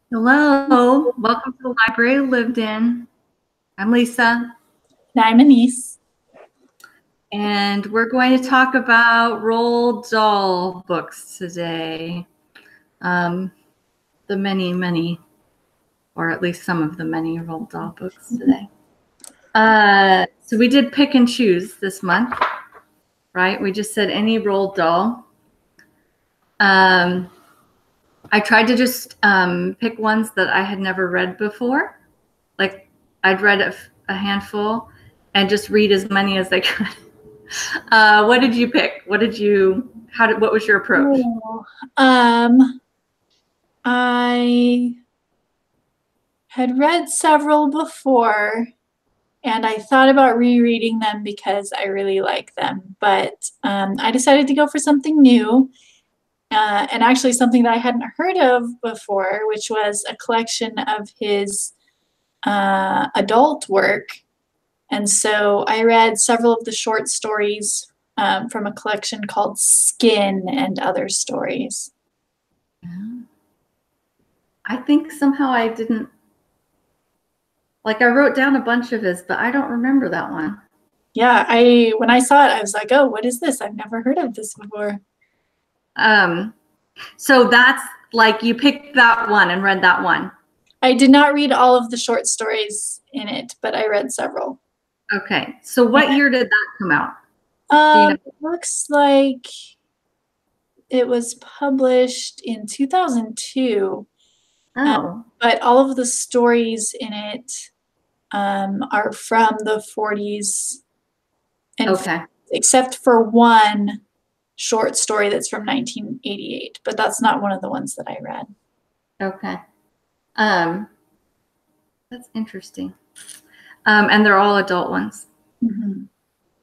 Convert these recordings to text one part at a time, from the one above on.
Hello, welcome to the library lived in. I'm Lisa, And I'm Anise. and we're going to talk about Roald Dahl books today. The many, or at least some of the many Roald Dahl books today. So we did pick and choose this month, right? We just said any Roald Dahl. I tried to just pick ones that I had never read before. Like I'd read a handful and just read as many as I could. What did you pick? What was your approach? I had read several before, and I thought about rereading them because I really like them. But I decided to go for something new, and actually something that I hadn't heard of before, which was a collection of his adult work. And so I read several of the short stories from a collection called Skin and Other Stories. I think somehow I didn't, I wrote down a bunch of his, but I don't remember that one. Yeah, when I saw it, I was like, oh, what is this? I've never heard of this before. So that's like you picked that one and read that one. I did not read all of the short stories in it, but I read several. Okay. So what year did that come out? It looks like it was published in 2002. Oh. But all of the stories in it are from the 40s. And okay. Except for one short story that's from 1988, but that's not one of the ones that I read. Okay. That's interesting. And they're all adult ones. Mm-hmm.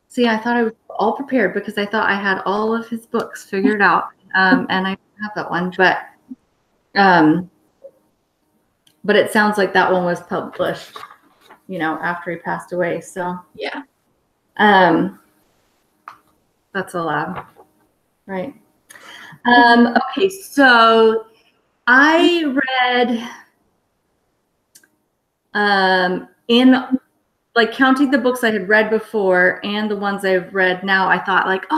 See, I thought I was all prepared because I thought I had all of his books figured out, and I have that one, but it sounds like that one was published, after he passed away. So yeah, that's allowed, right? Okay, so I read in counting the books I had read before and the ones I've read now, I thought I've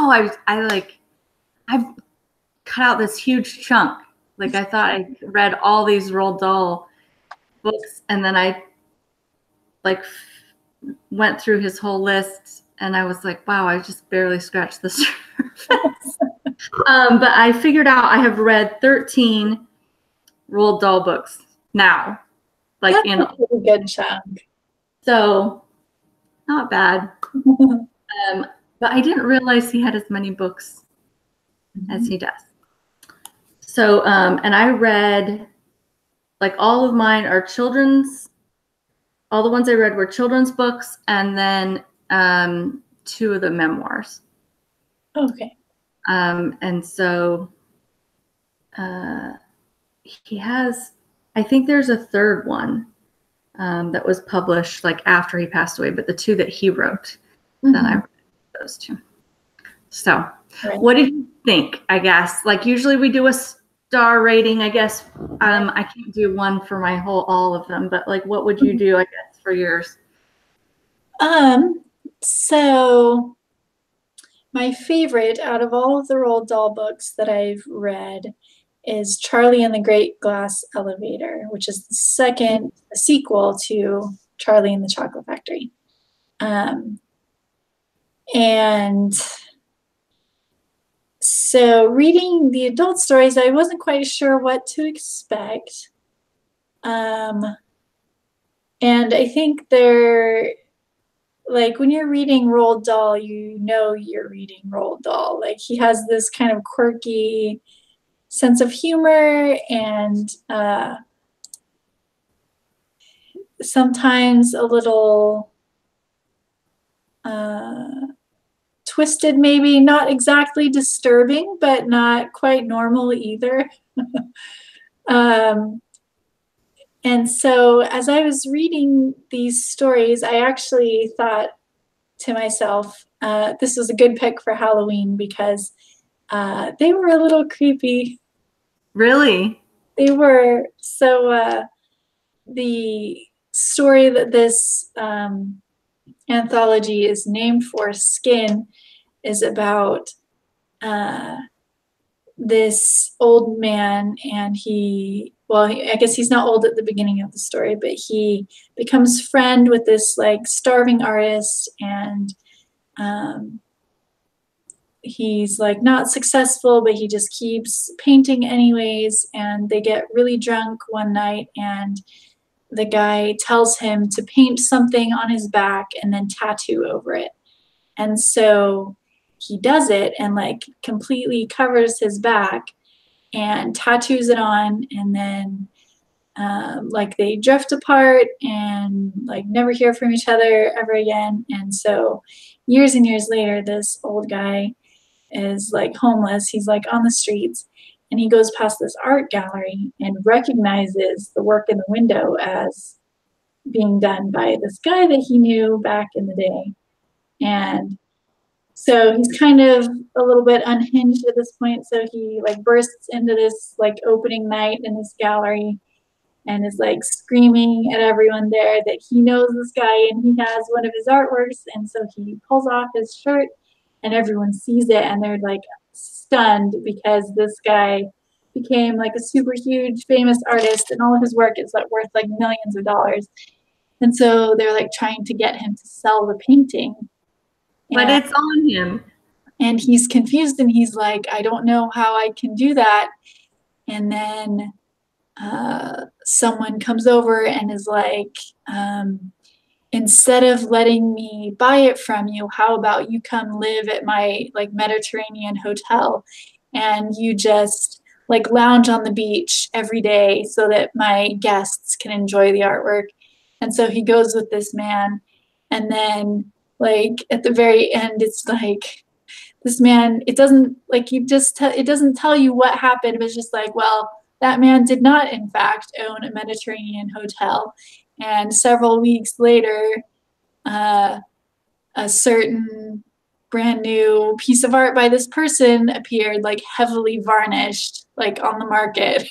cut out this huge chunk. I thought I read all these Roald Dahl books, and then I went through his whole list, and I was like, wow, I just barely scratched the surface. But I figured out I have read 13 Roald Dahl books now. That's a pretty good chunk. So not bad. But I didn't realize he had as many books as he does. So, and I read, all of mine are children's, all the ones I read were children's books, and then 2 of the memoirs. Okay. And so he has, I think there's a third one that was published after he passed away, but the 2 that he wrote, then I read those 2. So What did you think? I guess usually we do a star rating. I guess I can't do one for all of them, but what would you do, I guess, for yours? So my favorite out of all of the Roald Dahl books that I've read is Charlie and the Great Glass Elevator, which is the sequel to Charlie and the Chocolate Factory. And so reading the adult stories, I wasn't quite sure what to expect. And I think they're, when you're reading Roald Dahl, you're reading Roald Dahl. He has this kind of quirky sense of humor and sometimes a little twisted, maybe not exactly disturbing, but not quite normal either. And so as I was reading these stories, I actually thought to myself, this was a good pick for Halloween because they were a little creepy. Really? They were. So the story that this anthology is named for, Skin, is about this old man, and I guess he's not old at the beginning of the story, but he becomes friend with this like starving artist, and he's like not successful, but he just keeps painting anyways. And they get really drunk one night, and the guy tells him to paint something on his back and then tattoo over it. And so he does it and like completely covers his back and tattoos it on. And then like they drift apart and like never hear from each other ever again. And so years and years later, this old guy is like homeless. He's like on the streets, and he goes past this art gallery and recognizes the work in the window as being done by this guy that he knew back in the day. And so he's kind of a little bit unhinged at this point. So he like bursts into this like opening night in this gallery and is like screaming at everyone there that he knows this guy and he has one of his artworks. And so he pulls off his shirt and everyone sees it and they're like stunned because this guy became like a super huge famous artist and all of his work is like worth like millions of dollars. And so they're like trying to get him to sell the painting. But it's on him. And he's confused and he's like, I don't know how I can do that. And then someone comes over and is like, instead of letting me buy it from you, how about you come live at my like Mediterranean hotel and you just like lounge on the beach every day so that my guests can enjoy the artwork. And so he goes with this man, and then like at the very end it's like this man, it doesn't like you just it doesn't tell you what happened, but it's just like, well, that man did not in fact own a Mediterranean hotel. And several weeks later, a certain brand new piece of art by this person appeared, like heavily varnished, like on the market.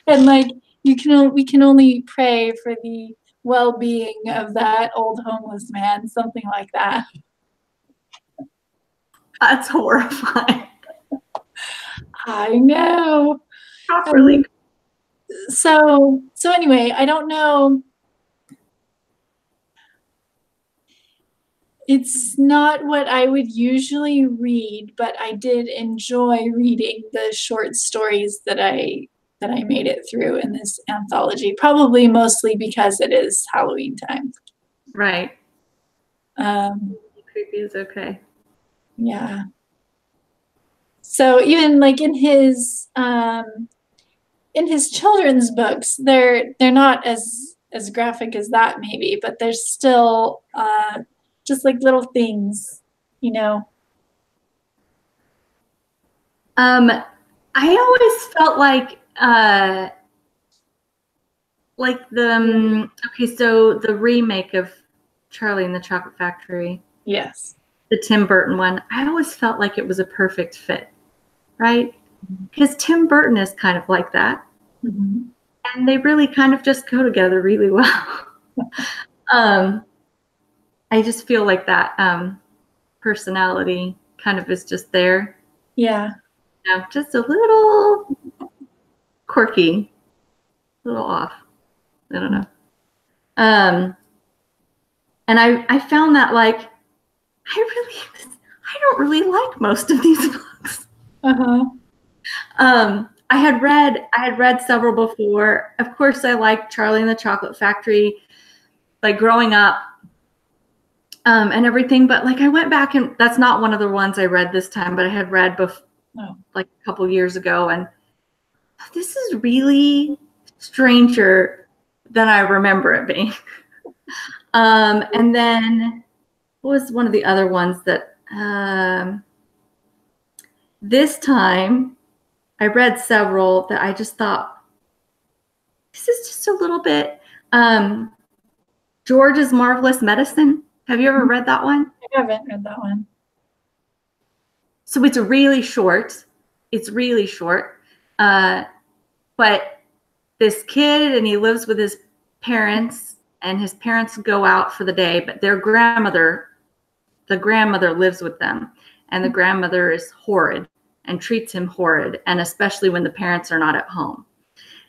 And like we can only pray for the well-being of that old homeless man, something like that. That's horrifying. I know. Properly. So anyway, I don't know. It's not what I would usually read, but I did enjoy reading the short stories that I made it through in this anthology, probably mostly because it is Halloween time. Right. Creepy is okay. Yeah. So even like in his children's books, they're not as graphic as that maybe, but there's still just like little things, you know. I always felt like the okay, so the remake of Charlie and the Chocolate Factory. Yes. The Tim Burton one. I always felt like it was a perfect fit, right? Because Tim Burton is kind of like that. Mm-hmm. And they really kind of just go together really well. I just feel like that personality kind of is just there. Yeah. You know, just a little quirky, a little off. I don't know. And I found that like I don't really like most of these books. Uh-huh. I had read several before. Of course, I liked Charlie and the Chocolate Factory, like growing up, and everything. But like I went back and that's not one of the ones I read this time, but I had read like a couple years ago, and this is really stranger than I remember it being. And then what was one of the other ones that this time I read several that I just thought, this is just a little bit. George's Marvelous Medicine. Have you ever read that one? I haven't read that one. So it's really short. It's really short. But this kid, and he lives with his parents, and his parents go out for the day, but their grandmother, the grandmother lives with them, and the grandmother is horrid and treats him horrid, and especially when the parents are not at home.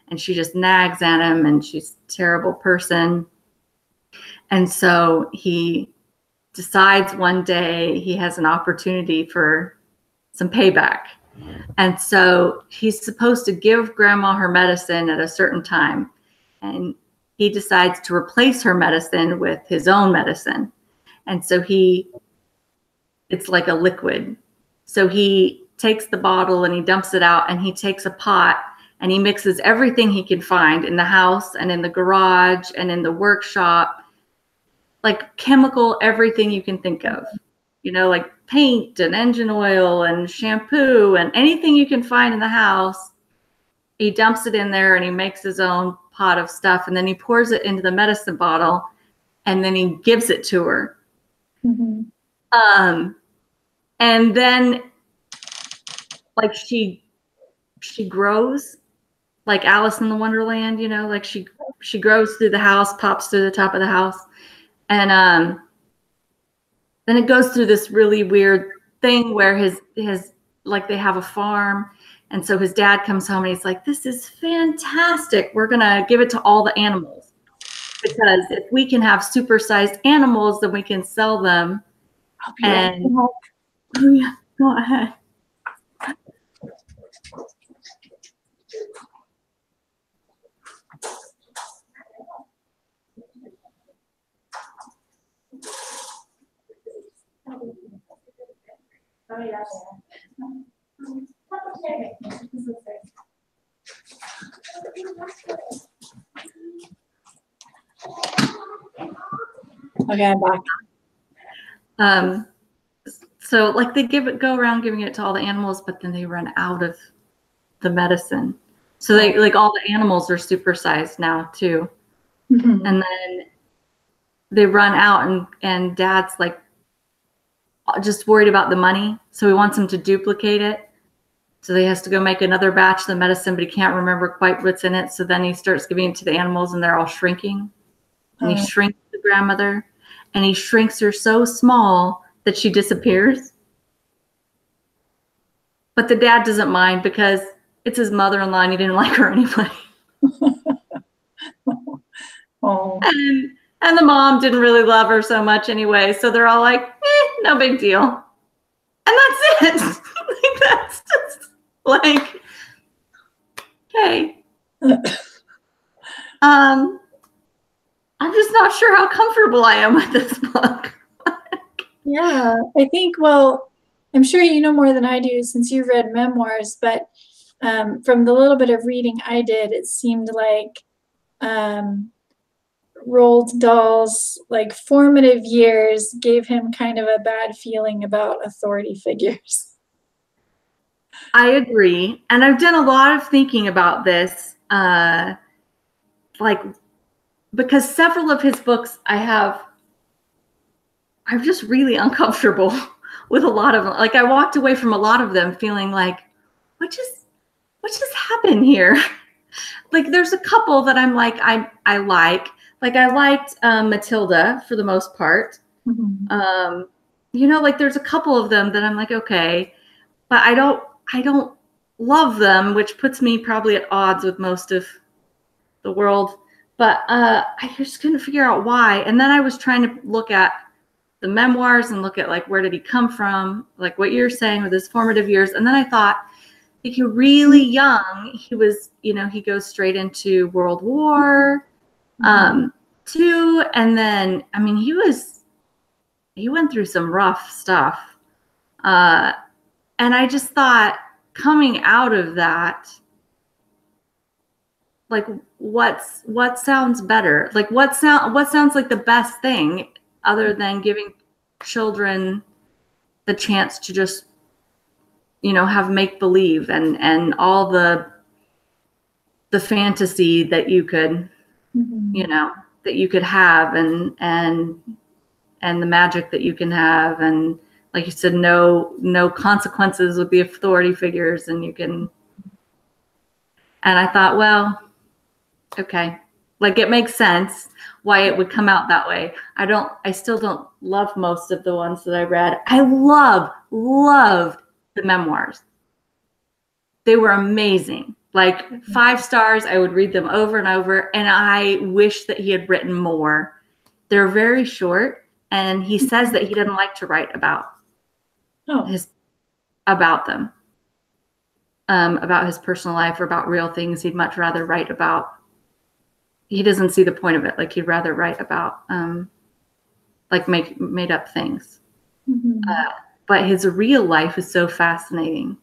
And she just nags at him, and she's a terrible person. And so he decides one day he has an opportunity for some payback. And so he's supposed to give grandma her medicine at a certain time. And he decides to replace her medicine with his own medicine. And so it's like a liquid. So he takes the bottle and he dumps it out, and he takes a pot and he mixes everything he can find in the house and in the garage and in the workshop, like chemical, everything you can think of, like paint and engine oil and shampoo and anything you can find in the house. He dumps it in there and he makes his own pot of stuff, and then he pours it into the medicine bottle, and then he gives it to her. Mm-hmm. And then like she grows like Alice in the Wonderland, like she grows through the house, pops through the top of the house. And then it goes through this really weird thing where his like they have a farm. And so his dad comes home and he's like, this is fantastic. We're going to give it to all the animals, because if we can have supersized animals, then we can sell them. And oh yeah, go ahead. Okay, I'm back. So like they go around giving it to all the animals, but then they run out of the medicine. So they like all the animals are supersized now too. Mm-hmm. And then they run out, and Dad's like just worried about the money. So he wants them to duplicate it. So he has to go make another batch of the medicine, but he can't remember quite what's in it. So then he starts giving it to the animals, and they're all shrinking. And he shrinks the grandmother, and he shrinks her so small that she disappears. But the dad doesn't mind, because it's his mother-in-law and he didn't like her anyway. Oh. And the mom didn't really love her so much anyway. So they're all like, no big deal. And that's it. Like, that's just like, okay. I'm just not sure how comfortable I am with this book. Yeah, I think, well, I'm sure you know more than I do since you've read memoirs, but from the little bit of reading I did, it seemed like Roald Dahl's like formative years gave him kind of a bad feeling about authority figures. I agree. And I've done a lot of thinking about this, like, because several of his books I'm just really uncomfortable with a lot of them. Like I walked away from a lot of them feeling like, what just happened here? Like there's a couple that I'm like, I like. Like I liked Matilda for the most part. Mm-hmm. Like there's a couple of them that I'm like, okay, but I don't love them, which puts me probably at odds with most of the world. But I just couldn't figure out why. And then I was trying to look at the memoirs and look at like, where did he come from? Like what you're saying with his formative years. And then I thought, like, you're really young. He was, he goes straight into World War II. And then, I mean, he went through some rough stuff. And I just thought, coming out of that, like what sounds better? Like what sounds like the best thing other than giving children the chance to just, have make believe and all the fantasy that you could, that you could have and the magic that you can have. And like you said, no consequences with the authority figures, and you can And I thought, well, okay, like it makes sense why it would come out that way. I still don't love most of the ones that I read. I loved the memoirs. They were amazing. Like 5 stars. I would read them over and over. And I wish that he had written more. They're very short. And he says that he didn't like to write about about them, about his personal life or about real things. He'd much rather write about. He doesn't see the point of it. Like he'd rather write about like made up things. Mm-hmm. But his real life is so fascinating.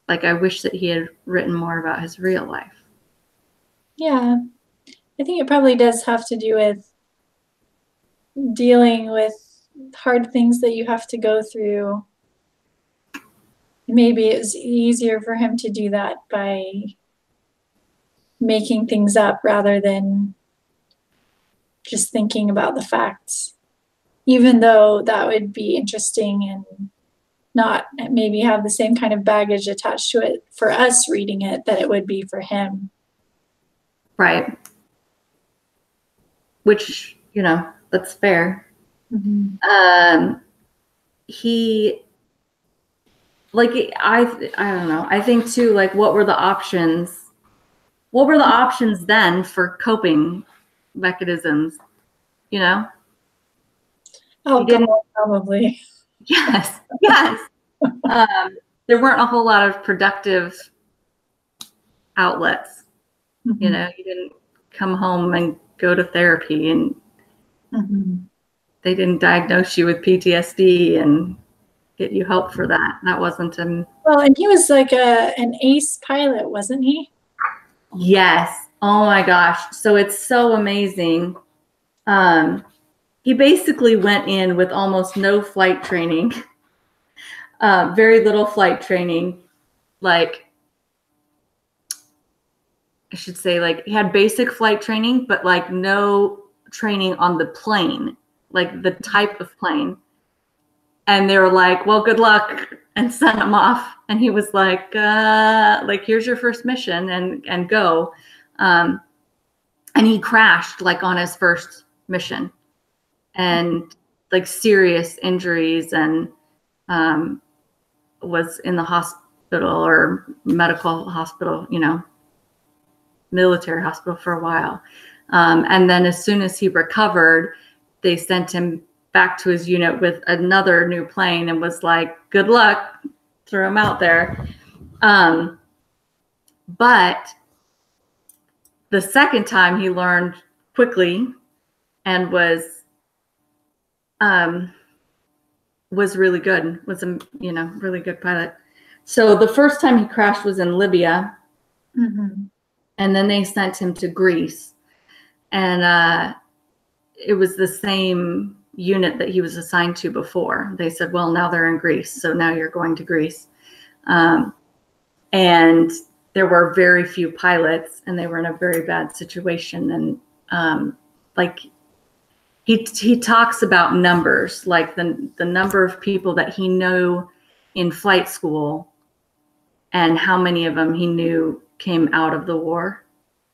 Like I wish that he had written more about his real life. Yeah, I think it probably does have to do with dealing with hard things that you have to go through. Maybe it was easier for him to do that by making things up rather than just thinking about the facts, even though that would be interesting and not maybe have the same kind of baggage attached to it for us reading it that it would be for him. Right. Which, you know, that's fair. Mm-hmm. He, like, I don't know. I think too, like, what were the options? What were the options then for coping mechanisms? You know? Alcohol, probably. Yes. There weren't a whole lot of productive outlets. Mm-hmm. You know, you didn't come home and go to therapy, and they didn't diagnose you with PTSD and get you help for that. That wasn't him. Well, and he was like an ace pilot, wasn't he? Yes. Oh my gosh. So it's so amazing. He basically went in with almost no flight training, very little flight training. Like, I should say, like, he had basic flight training, but like no training on the plane, like the type of plane. And they were like, well, good luck, and sent him off. And he was like, here's your first mission, and go. And he crashed like on his first mission, and like serious injuries, and was in the hospital or medical hospital, you know, military hospital for a while. And then as soon as he recovered, they sent him back to his unit with another new plane and was like, good luck, threw him out there. But the second time he learned quickly and was really good, was a, you know, really good pilot. So the first time he crashed was in Libya. Mm-hmm. And then they sent him to Greece. And it was the same unit that he was assigned to before. They said, well, now they're in Greece, so now you're going to Greece. And there were very few pilots, and they were in a very bad situation. And like he talks about numbers, like the number of people that he knew in flight school and how many of them he knew came out of the war.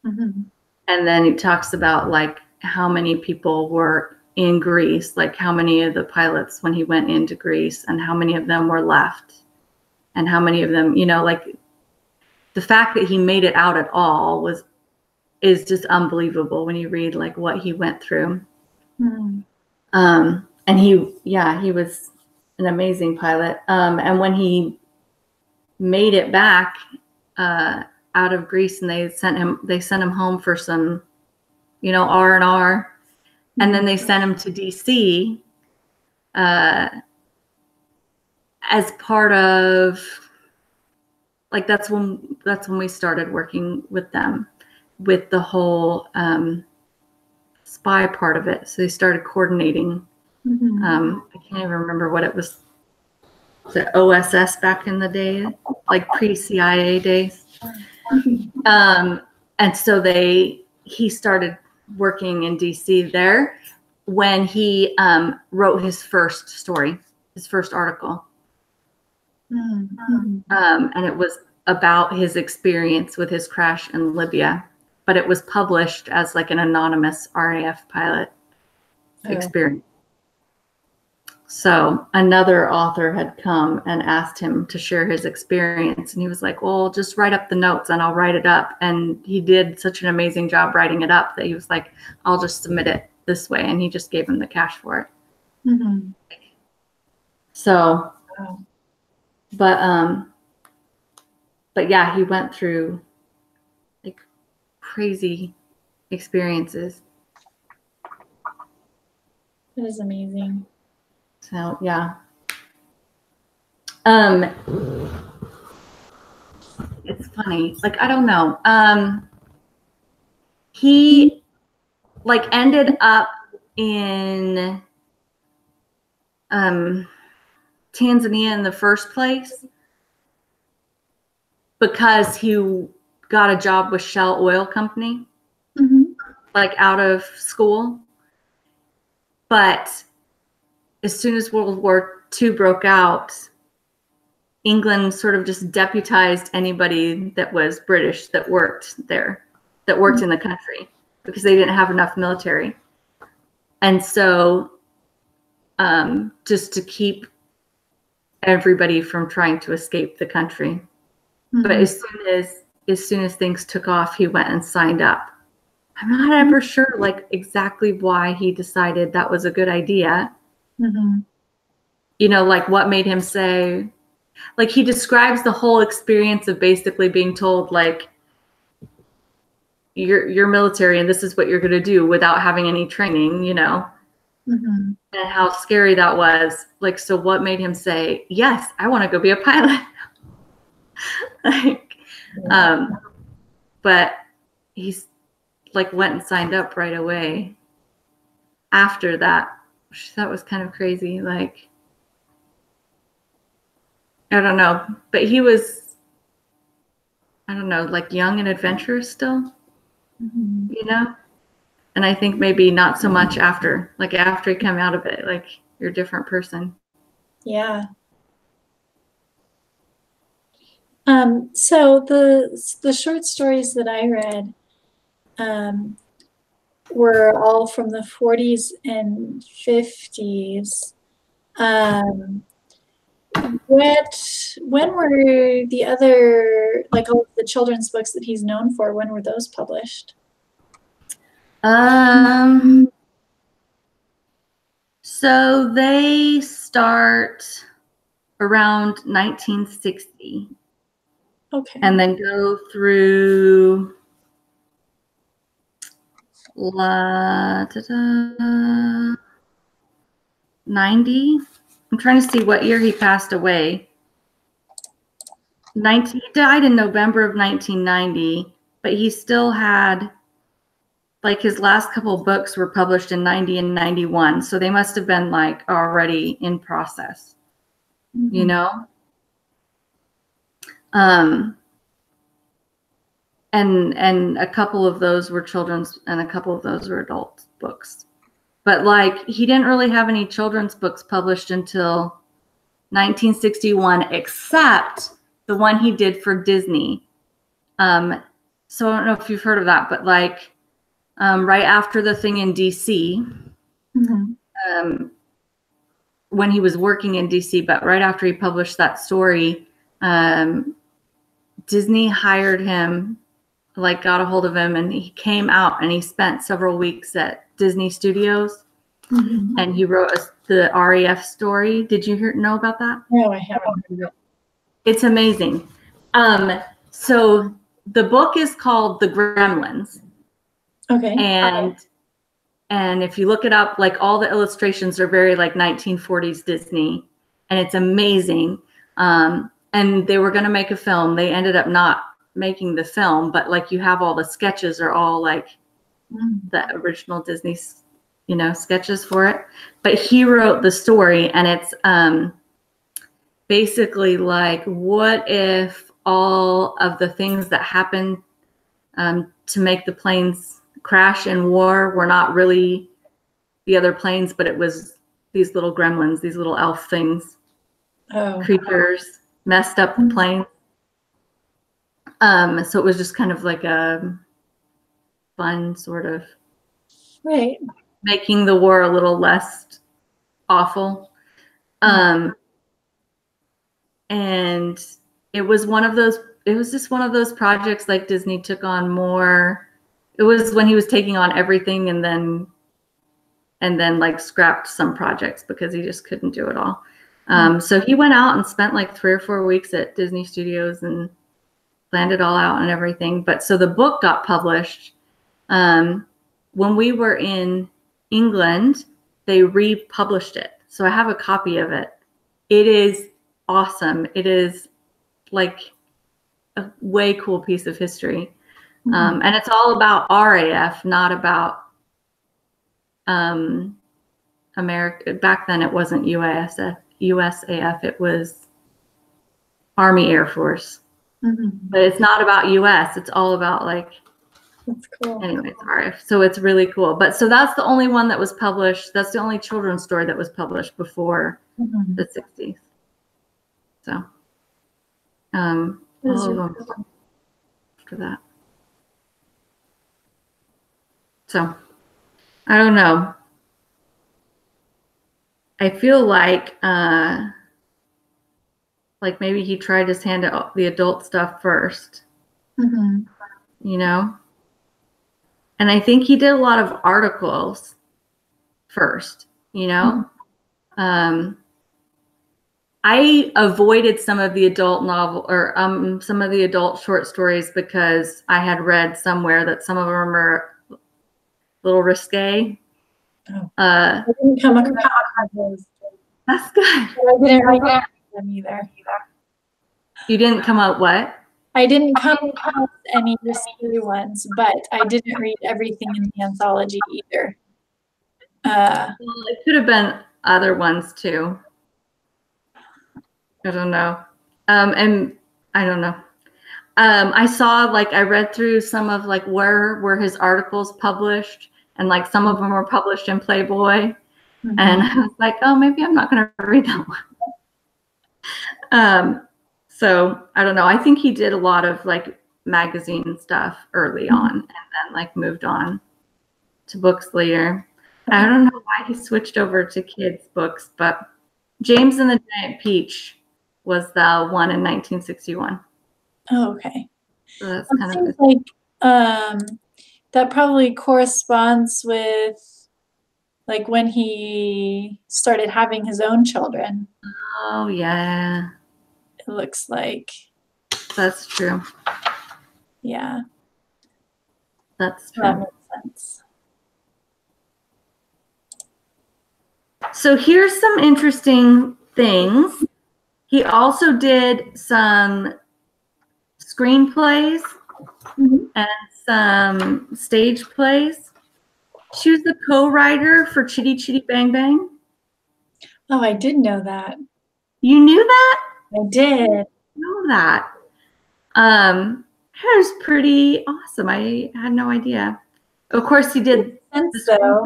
Mm-hmm. And then he talks about like how many people were in Greece, like how many of the pilots when he went into Greece, and how many of them were left, and how many of them, you know, like the fact that he made it out at all is just unbelievable when you read like what he went through. Mm-hmm. And he was an amazing pilot. And when he made it back out of Greece, and they sent him home for some, you know, R&R, and then they sent him to DC as part of, like, that's when we started working with them with the whole spy part of it. So they started coordinating. Mm-hmm. I can't even remember what it was. The OSS back in the day, like pre-CIA days. And so he started working in DC there when he wrote his first story, his first article. Mm-hmm. And it was about his experience with his crash in Libya, but it was published as like an anonymous RAF pilot experience. So another author had come and asked him to share his experience. And he was like, well, just write up the notes and I'll write it up. And he did such an amazing job writing it up that he was like, I'll just submit it this way. And he just gave him the cash for it. Mm-hmm. So, but yeah, he went through like crazy experiences. That is amazing. So yeah. It's funny. Like, I don't know. He like ended up in Tanzania in the first place because he got a job with Shell Oil Company, like out of school. But as soon as World War II broke out, England sort of just deputized anybody that was British that worked there, that worked in the country, because they didn't have enough military. And so just to keep everybody from trying to escape the country. But as soon as things took off, he went and signed up. I'm not ever sure like exactly why he decided that was a good idea. You know, like what made him say, like he describes the whole experience of basically being told like, you're military and this is what you're going to do without having any training, you know, and how scary that was. Like, so what made him say, yes, I want to go be a pilot? Like, but he's like went and signed up right away after that, which that was kind of crazy. Like, I don't know, but he was, I don't know, like young and adventurous still, you know? And I think maybe not so much after, like after you come out of it, like you're a different person. Yeah. So the short stories that I read were all from the 40s and 50s. When were the other, like all of the children's books that he's known for, when were those published? So they start around 1960. Okay. And then go through 90. I'm trying to see what year he passed away. He died in November of 1990, but he still had, like his last couple of books were published in 90 and 91. So they must have been like already in process, you know? And a couple of those were children's and a couple of those were adult books. But like he didn't really have any children's books published until 1961, except the one he did for Disney. So I don't know if you've heard of that, but like right after the thing in DC, when he was working in DC, but right after he published that story, Disney hired him, like got a hold of him, and he came out and he spent several weeks at Disney Studios, and he wrote the RAF story. Did you know about that? No, I haven't. It's amazing. So the book is called The Gremlins. Okay. And if you look it up, like all the illustrations are very like 1940s Disney, and it's amazing. And they were going to make a film. They ended up not making the film, but like you have all the sketches are all like the original Disney, you know, sketches for it. But he wrote the story, and it's basically like, what if all of the things that happened to make the planes crash in war were not really the other planes, but it was these little gremlins, these little elf things, creatures messed up the plane. So it was just kind of like a fun sort of making the war a little less awful. And it was just one of those projects like Disney took on more. It was when he was taking on everything and then like scrapped some projects because he just couldn't do it all. So he went out and spent like 3 or 4 weeks at Disney Studios and planned it all out and everything. But so the book got published. When we were in England, they republished it. So I have a copy of it. It is awesome. It is like a way cool piece of history. And it's all about RAF, not about America. Back then it wasn't USAF, it was Army Air Force. But it's not about US, it's all about like, that's cool. Anyways, RAF. So it's really cool. But so that's the only one that was published. That's the only children's story that was published before the 60s. So after that. So I don't know. I feel like maybe he tried his hand at the adult stuff first, you know? And I think he did a lot of articles first, you know? I avoided some of the adult some of the adult short stories because I had read somewhere that some of them are a little risque. I didn't come across those. That's good. I didn't read them either. You didn't come out what? I didn't come across any risky ones, but I didn't read everything in the anthology either. Well, it could have been other ones too. I don't know. And I don't know. I saw I read through some of where were his articles published, and some of them were published in Playboy. And I was like, oh, maybe I'm not going to read that one. So I don't know. I think he did a lot of magazine stuff early on, and then moved on to books later. I don't know why he switched over to kids' books, but James and the Giant Peach was the one in 1961. Oh, okay. So that's it kind of like that probably corresponds with when he started having his own children. Oh yeah. It looks like. That's true. Yeah. That's true. That makes sense. So here's some interesting things. He also did some screenplays and some stage plays. She was the co-writer for Chitty Chitty Bang Bang. Oh, I did know that. You knew that? I did. Know that. It was pretty awesome. I had no idea. Of course, he did. Sense, though.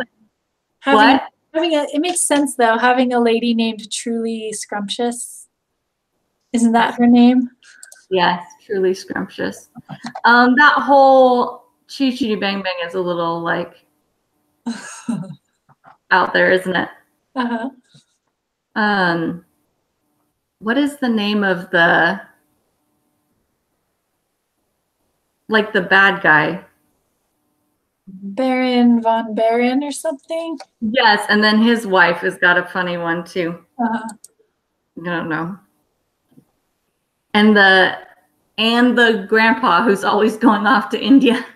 It makes sense though, having a lady named Truly Scrumptious. Isn't that her name? Yes, Truly Scrumptious. That whole Chitty Chitty Bang Bang is a little out there, isn't it? What is the name of the the bad guy? Baron von Baron or something? Yes, and then his wife has got a funny one too. I don't know. And the grandpa who's always going off to India,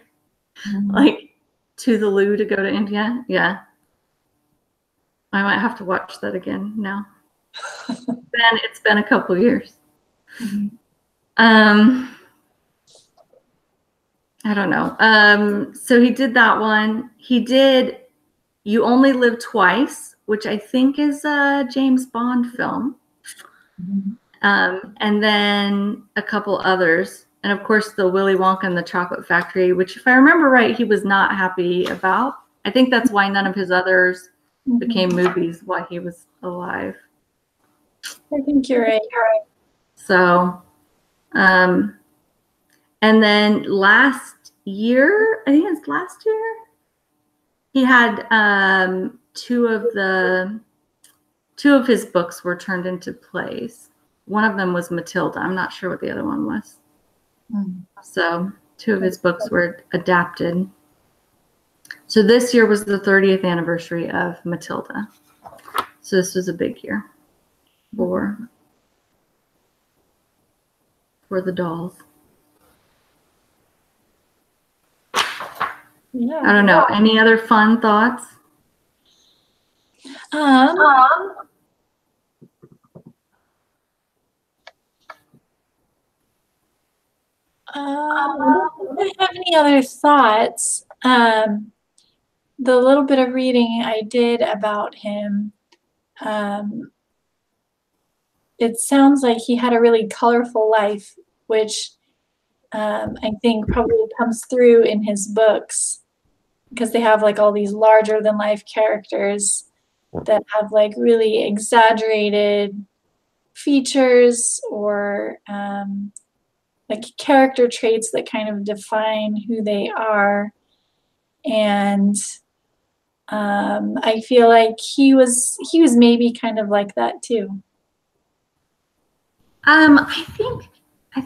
to the loo to go to India. Yeah. I might have to watch that again now. It's been a couple years. I don't know. So he did that one. He did You Only Live Twice, which I think is a James Bond film. And then a couple others. And of course, the Willy Wonka and the Chocolate Factory, which if I remember right, he was not happy about. I think that's why none of his others became movies while he was alive. I think you're right. So, and And then last year, I think it's last year, he had two of his books were turned into plays. One of them was Matilda. I'm not sure what the other one was. So 2 of his books were adapted. So this year was the 30th anniversary of Matilda. So this was a big year for the dolls. Yeah. I don't know. Any other fun thoughts? I don't have any other thoughts. The little bit of reading I did about him, it sounds like he had a really colorful life, which I think probably comes through in his books, because they have like all these larger than life characters that have like really exaggerated features or like character traits that kind of define who they are. And I feel like he was maybe kind of like that too. I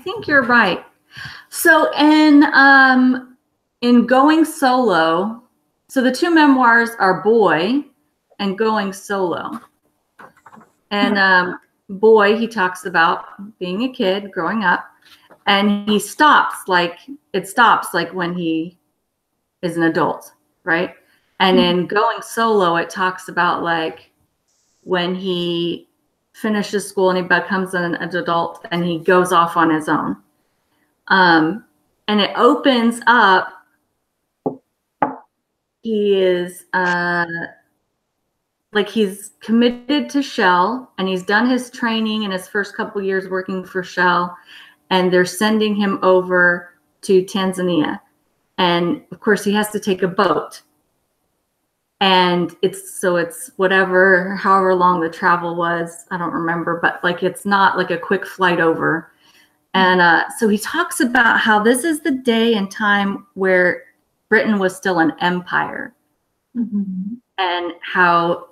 think you're right. So in Going Solo, so the 2 memoirs are Boy and Going Solo. And Boy, he talks about being a kid, growing up, and it stops like when he is an adult, right? And in Going Solo, it talks about like when he finishes school and he becomes an adult and he goes off on his own. And it opens up, he is like he's committed to Shell and he's done his training in his first couple years working for Shell, and they're sending him over to Tanzania. And of course he has to take a boat. And it's however long the travel was, I don't remember, but like it's not like a quick flight over. And so he talks about how this is the day and time where Britain was still an empire, and how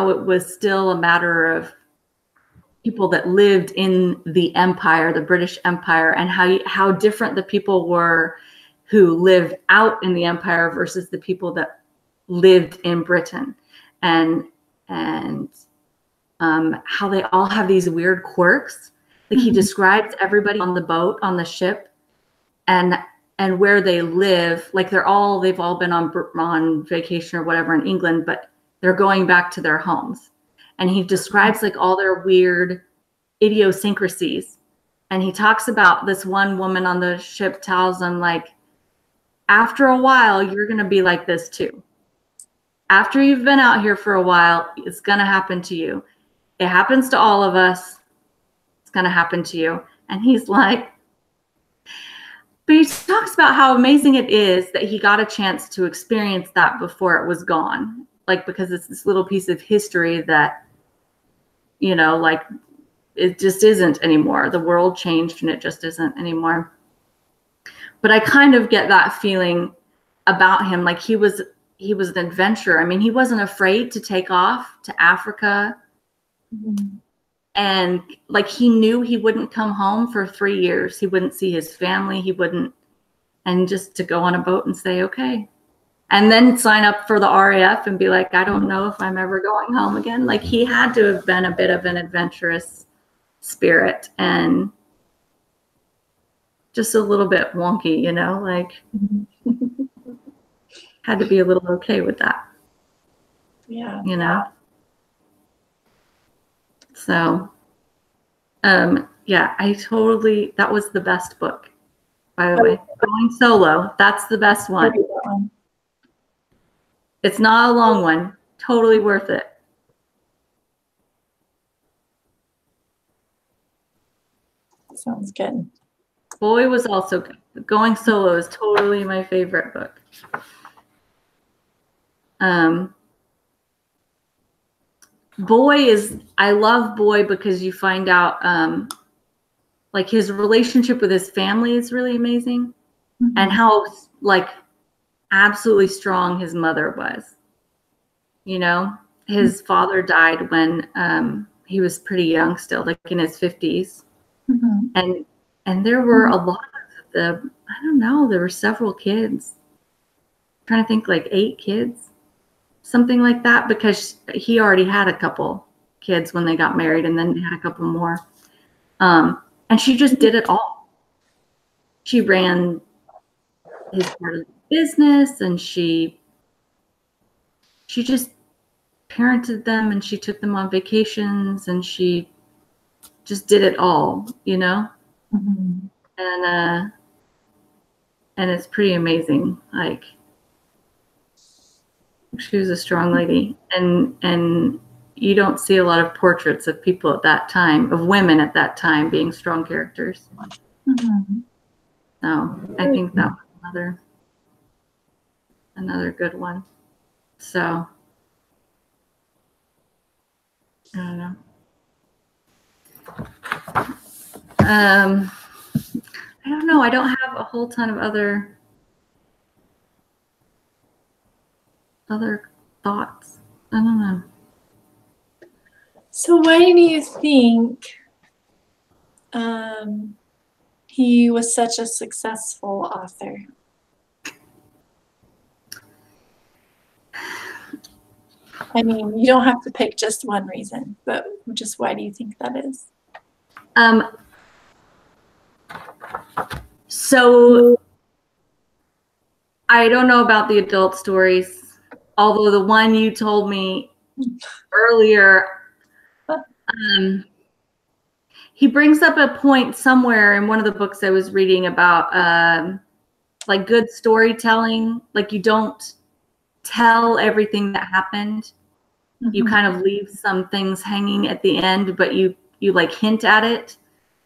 it was still a matter of people that lived in the empire, the British Empire, and how different the people were who lived out in the empire versus the people that lived in Britain, and how they all have these weird quirks. Like he describes everybody on the boat, on the ship, and where they live. Like they've all been on vacation or whatever in England, but they're going back to their homes. And he describes like all their weird idiosyncrasies. And he talks about this one woman on the ship tells him, like, after a while, you're going to be like this too. After you've been out here for a while, it's going to happen to you. It happens to all of us. It's going to happen to you. And he's like, but he talks about how amazing it is that he got a chance to experience that before it was gone. Like, because it's this little piece of history that, you know, like it just isn't anymore. The world changed and it just isn't anymore. But I kind of get that feeling about him. Like he was an adventurer. I mean, he wasn't afraid to take off to Africa. And like he knew he wouldn't come home for 3 years. He wouldn't see his family. And just to go on a boat and say, okay. And then sign up for the RAF and be like, I don't know if I'm ever going home again. Like he had to have been a bit of an adventurous spirit and just a little bit wonky, you know, like had to be a little okay with that. Yeah. You know? So, yeah, that was the best book, by the way. Going Solo, that's the best one. It's not a long one. Totally worth it. Sounds good. Boy was also good. Going Solo is totally my favorite book. I love Boy because you find out like his relationship with his family is really amazing, Mm-hmm. and how like absolutely strong his mother was. You know, his father died when he was pretty young still, like in his 50s. Mm-hmm. And there were a lot of the, I don't know, there were several kids. I'm trying to think, like 8 kids, something like that, because he already had a couple kids when they got married, and then they had a couple more. And she just did it all. She ran his part of the business, and she just parented them, and she took them on vacations, and she just did it all, you know? Mm-hmm. And it's pretty amazing. Like, she was a strong lady, and you don't see a lot of portraits of people at that time, of women at that time, being strong characters. Mm-hmm. So I think that was another good one. So I don't know. I don't know. I don't have a whole ton of other thoughts. I don't know. So why do you think he was such a successful author? I mean, you don't have to pick just one reason, but just why do you think that is? So I don't know about the adult stories, although the one you told me earlier, he brings up a point somewhere in one of the books I was reading about like good storytelling. Like, you don't tell everything that happened. Mm-hmm. You kind of leave some things hanging at the end, but you like hint at it,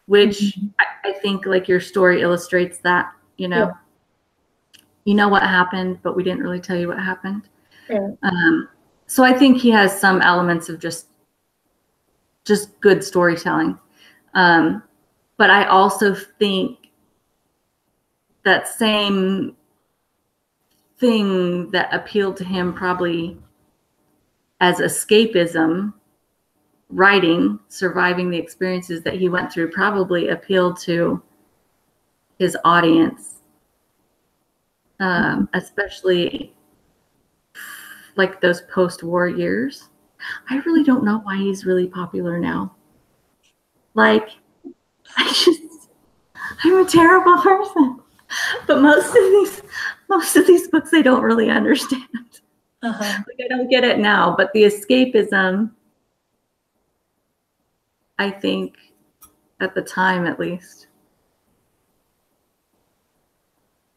which mm-hmm. I think like your story illustrates that, you know. Yeah. You know what happened, but we didn't really tell you what happened. Yeah. So I think he has some elements of just good storytelling. But I also think that same thing that appealed to him probably as escapism, writing, surviving the experiences that he went through, probably appealed to his audience, especially like those post-war years. I really don't know why he's really popular now. Like, I'm a terrible person. But most of these books I don't really understand. Uh-huh. Like, I don't get it now, but the escapism, I think, at the time at least.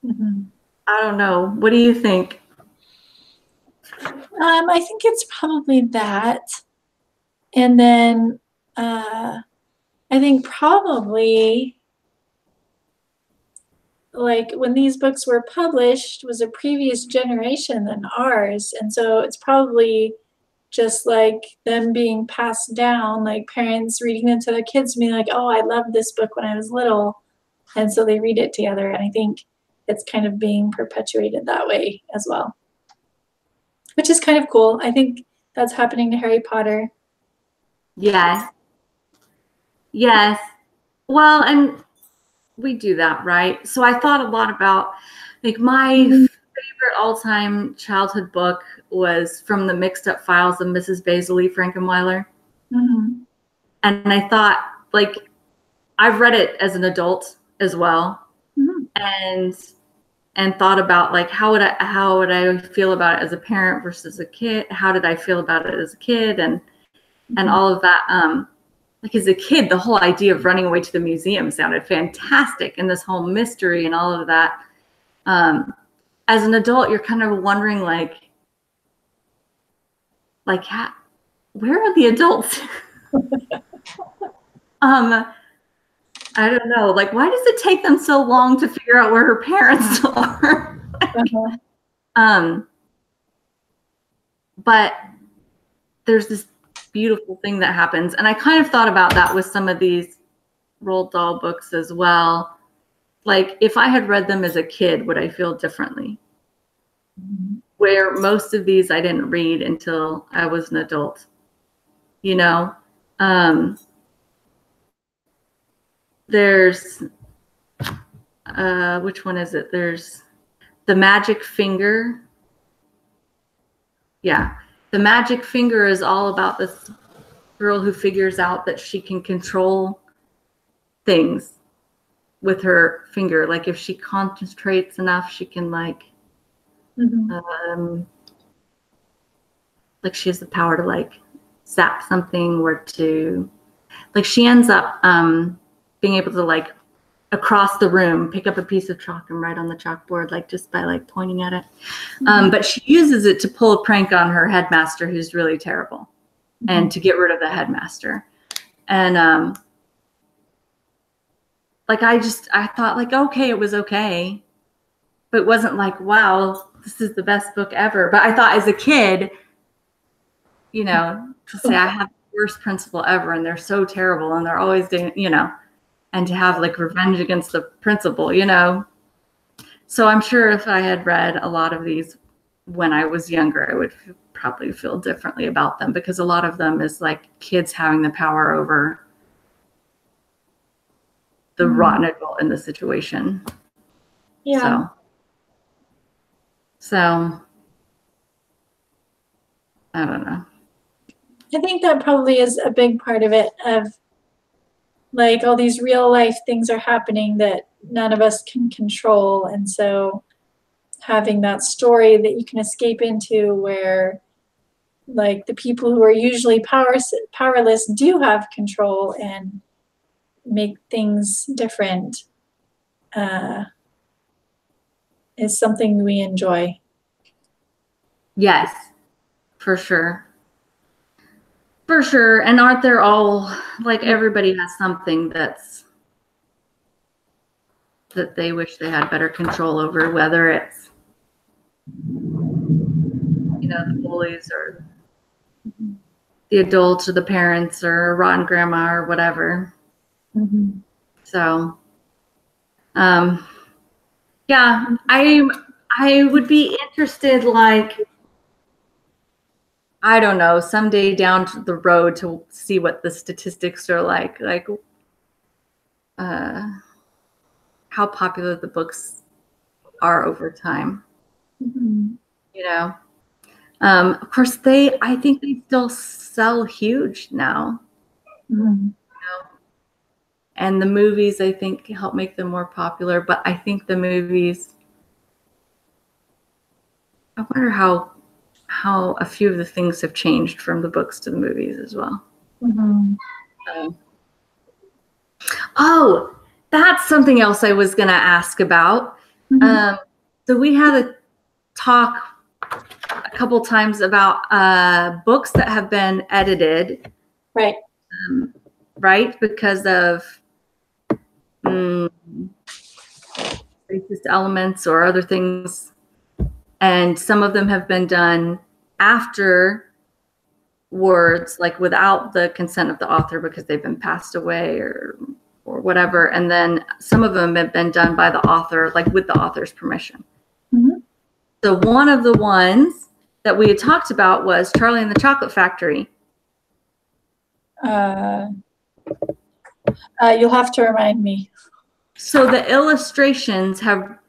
Mm-hmm. I don't know. What do you think? I think it's probably that. And then I think probably, like, when these books were published was a previous generation than ours. And so it's probably just like them being passed down, like parents reading them to their kids, being like, oh, I loved this book when I was little. And so they read it together. And I think it's kind of being perpetuated that way as well, which is kind of cool. I think that's happening to Harry Potter. Yes. Yes. Well, and we do that, right? So I thought a lot about, like, my favorite all-time childhood book was From the Mixed Up Files of Mrs. Basil E. Frankenweiler. Mm-hmm. And I thought, like, I've read it as an adult as well. Mm-hmm. And thought about, like, how would I feel about it as a parent versus a kid? How did I feel about it as a kid? And all of that. Like, as a kid, the whole idea of running away to the museum sounded fantastic, and this whole mystery and all of that. As an adult, you're kind of wondering, like, where are the adults? I don't know. Like, why does it take them so long to figure out where her parents are? But there's this beautiful thing that happens, and I kind of thought about that with some of these Roald Dahl books as well. Like, if I had read them as a kid, would I feel differently? Where most of these I didn't read until I was an adult, you know? There's, which one is it? There's The Magic Finger. Yeah. The Magic Finger is all about this girl who figures out that she can control things with her finger. Like, if she concentrates enough, she can like she has the power to like zap something, or to like, she ends up being able to like across the room pick up a piece of chalk and write on the chalkboard, like just by like pointing at it. But she uses it to pull a prank on her headmaster, who's really terrible, and to get rid of the headmaster. And like, I thought like, okay, it was okay, but it wasn't like, wow, this is the best book ever. But I thought as a kid, you know, to say I have the worst principal ever and they're so terrible and they're always doing, you know, and to have like revenge against the principal, you know. So I'm sure if I had read a lot of these when I was younger, I would probably feel differently about them, because a lot of them is like kids having the power over the rotten adult in the situation. Yeah. So I don't know. I think that probably is a big part of it, of like all these real life things are happening that none of us can control. And so having that story that you can escape into, where like the people who are usually powerless do have control and make things different, is something we enjoy. Yes, for sure. For sure. And aren't there all, like, everybody has something that they wish they had better control over, whether it's, you know, the bullies or the adults or the parents or rotten grandma or whatever. So, yeah, I would be interested, like, I don't know, someday down the road to see what the statistics are like how popular the books are over time. You know, of course, I think they still sell huge now. You know? And the movies, I think, help make them more popular. But I think the movies, I wonder how a few of the things have changed from the books to the movies as well. Oh, that's something else I was going to ask about. So we had a talk a couple times about books that have been edited, right? Right, because of racist elements or other things, and some of them have been done after words, like without the consent of the author because they've been passed away or whatever, and then some of them have been done by the author, like with the author's permission. So one of the ones that we had talked about was Charlie and the Chocolate Factory. You'll have to remind me. So the illustrations have,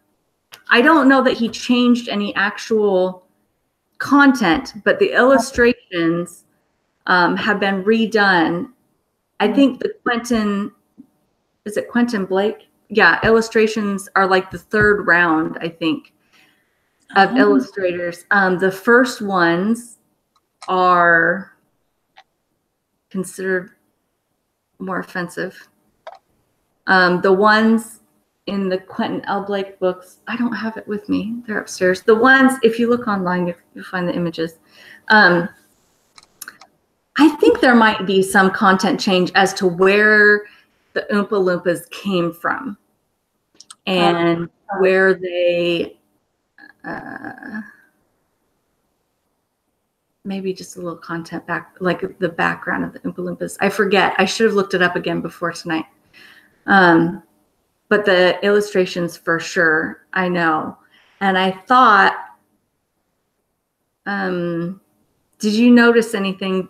I don't know that he changed any actual content, but the illustrations have been redone. I think the is it Quentin Blake? Yeah, illustrations are like the third round, I think, of illustrators. The first ones are considered more offensive. The ones in the Quentin L. Blake books, I don't have it with me. They're upstairs. The ones, if you look online, you'll find the images. I think there might be some content change as to where the Oompa Loompas came from and where they, maybe just a little content back, like the background of the Oompa Loompas. I forget. I should have looked it up again before tonight. But the illustrations for sure, I know. And I thought, did you notice anything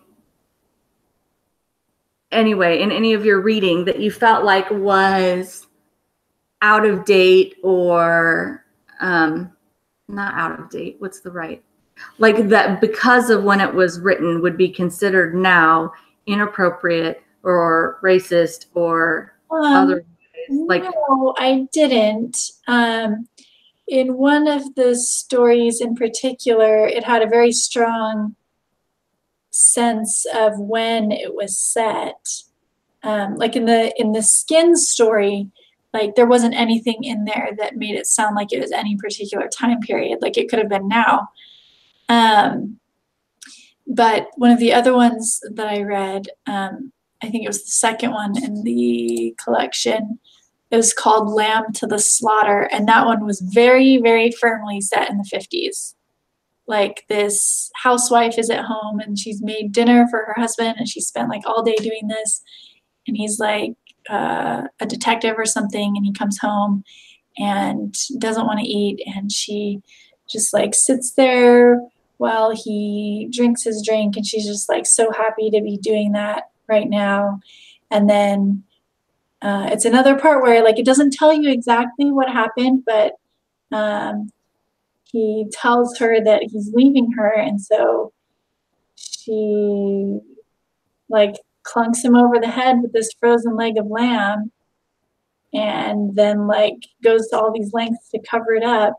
anyway in any of your reading that you felt like was out of date or not out of date? What's the right? Like that because of when it was written would be considered now inappropriate or racist or other like no, I didn't. In one of the stories in particular, it had a very strong sense of when it was set. Like in the skin story, like there wasn't anything in there that made it sound like it was any particular time period. Like it could have been now. But one of the other ones that I read, I think it was the second one in the collection, it was called Lamb to the Slaughter. And that one was very, very firmly set in the 50s. Like this housewife is at home and she's made dinner for her husband and she spent like all day doing this. And he's like a detective or something, and he comes home and doesn't want to eat. And she just like sits there while he drinks his drink, and she's just like so happy to be doing that right now. And then it's another part where like it doesn't tell you exactly what happened, but he tells her that he's leaving her, and so she like clunks him over the head with this frozen leg of lamb, and then like goes to all these lengths to cover it up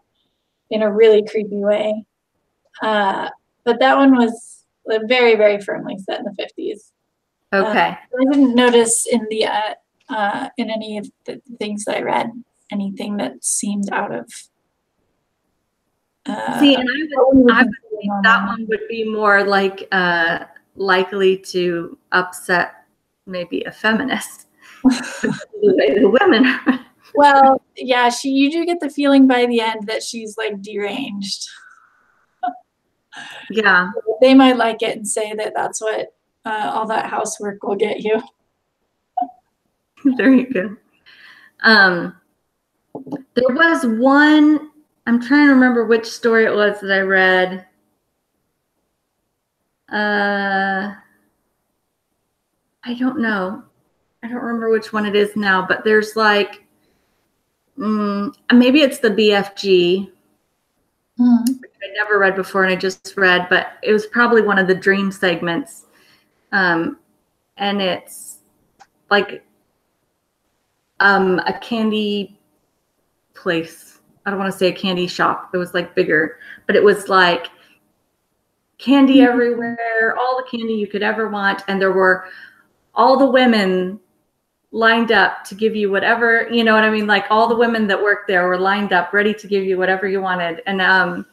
in a really creepy way. But that one was very, very firmly set in the 50s. okay. I didn't notice in the in any of the things that I read anything that seemed out of. See, and I would think that one would be more like likely to upset maybe a feminist. The way the women are. Well, yeah, you do get the feeling by the end that she's like deranged. Yeah. They might like it and say that that's what all that housework will get you. There you go. There was one, I'm trying to remember which story it was that I read. I don't know. I don't remember which one it is now, but there's like, maybe it's the BFG, which I never read before and I just read, but it was probably one of the dream segments. And it's like a candy place. I don't want to say a candy shop. It was like bigger, but it was like candy everywhere, all the candy you could ever want. And there were all the women lined up to give you whatever, you know what I mean? Like all the women that worked there were lined up, ready to give you whatever you wanted. And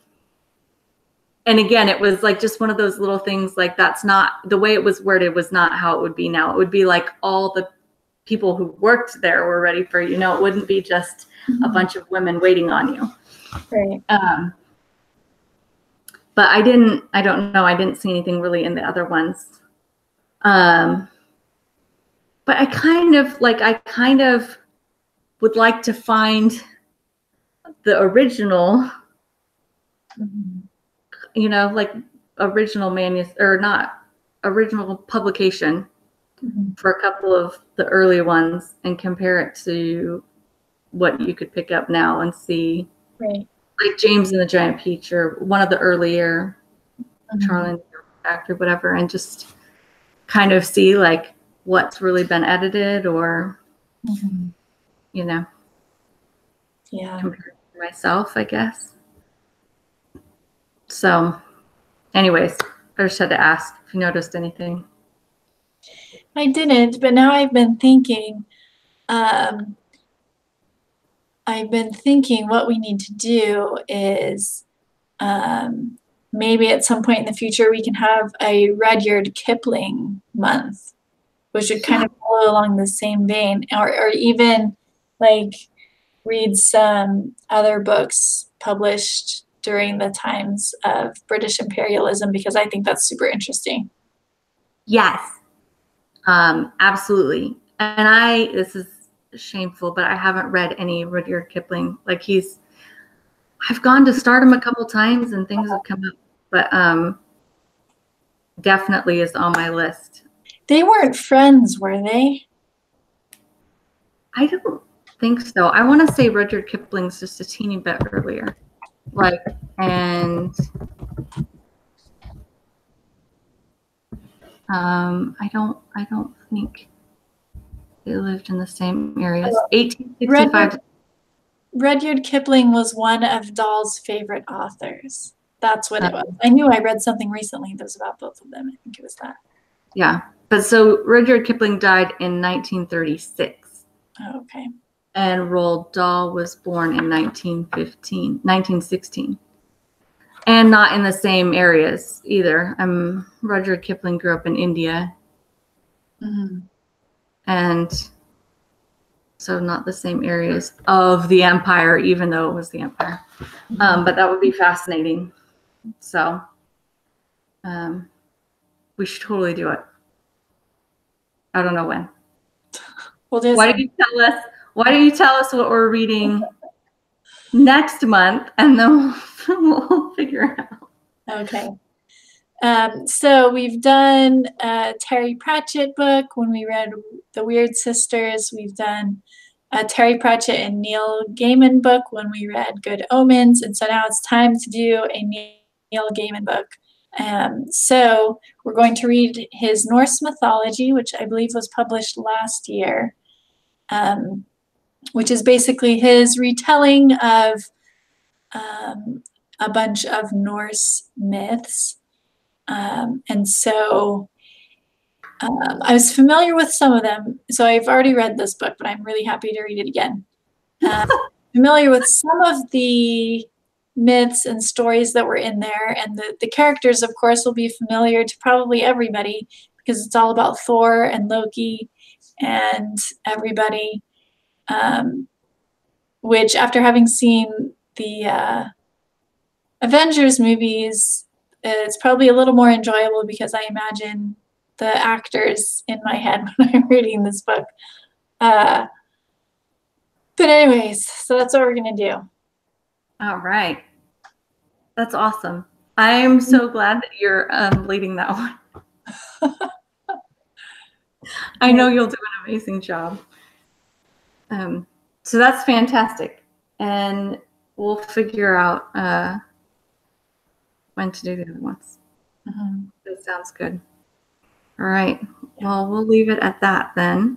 again, it was like just one of those little things, like that's not, the way it was worded was not how it would be now. It would be like all the people who worked there were ready for you. No, it wouldn't be just a bunch of women waiting on you. Right. But I don't know. I didn't see anything really in the other ones. But I kind of would like to find the original, you know, like original or not original publication for a couple of the early ones and compare it to what you could pick up now and see. Right. Like James and the Giant Peach or one of the earlier Charlie and the Factory, whatever, and just kind of see like what's really been edited or, you know, compare to myself, I guess. So anyways, I just had to ask if you noticed anything. I didn't, but now I've been thinking what we need to do is maybe at some point in the future we can have a Rudyard Kipling month, which would kind of follow along the same vein, or even like read some other books published during the times of British imperialism, because I think that's super interesting. Yes, absolutely. And this is shameful, but I haven't read any Rudyard Kipling. Like I've gone to start him a couple times and things have come up, but definitely is on my list. They weren't friends, were they? I don't think so. I want to say Rudyard Kipling's just a teeny bit earlier. And I don't think they lived in the same areas. 1865. Rudyard Kipling was one of Dahl's favorite authors. That's what it was. I knew I read something recently that was about both of them. I think it was that. Yeah. But so Rudyard Kipling died in 1936. Oh, okay. And Roald Dahl was born in 1916. And not in the same areas either. Rudyard Kipling grew up in India. Mm-hmm. And so not the same areas of the empire, even though it was the empire. But that would be fascinating. So we should totally do it. I don't know when. Why don't you tell us what we're reading next month, and then we'll figure it out. Okay. So we've done a Terry Pratchett book when we read The Weird Sisters. We've done a Terry Pratchett and Neil Gaiman book when we read Good Omens. And so now it's time to do a Neil Gaiman book. So we're going to read his Norse mythology, which I believe was published last year, which is basically his retelling of a bunch of Norse myths. And so I was familiar with some of them. So I've already read this book, but I'm really happy to read it again. Familiar with some of the myths and stories that were in there. And the characters, of course, will be familiar to probably everybody because it's all about Thor and Loki and everybody. Which, after having seen the Avengers movies, it's probably a little more enjoyable because I imagine the actors in my head when I'm reading this book. But anyways, so that's what we're going to do. All right. That's awesome. I'm so glad that you're leading that one. I know you'll do an amazing job. So that's fantastic. And we'll figure out when to do the other ones. Mm-hmm. That sounds good. All right. Well, we'll leave it at that then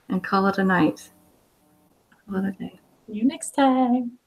and call it a night. Call it a day. See you next time.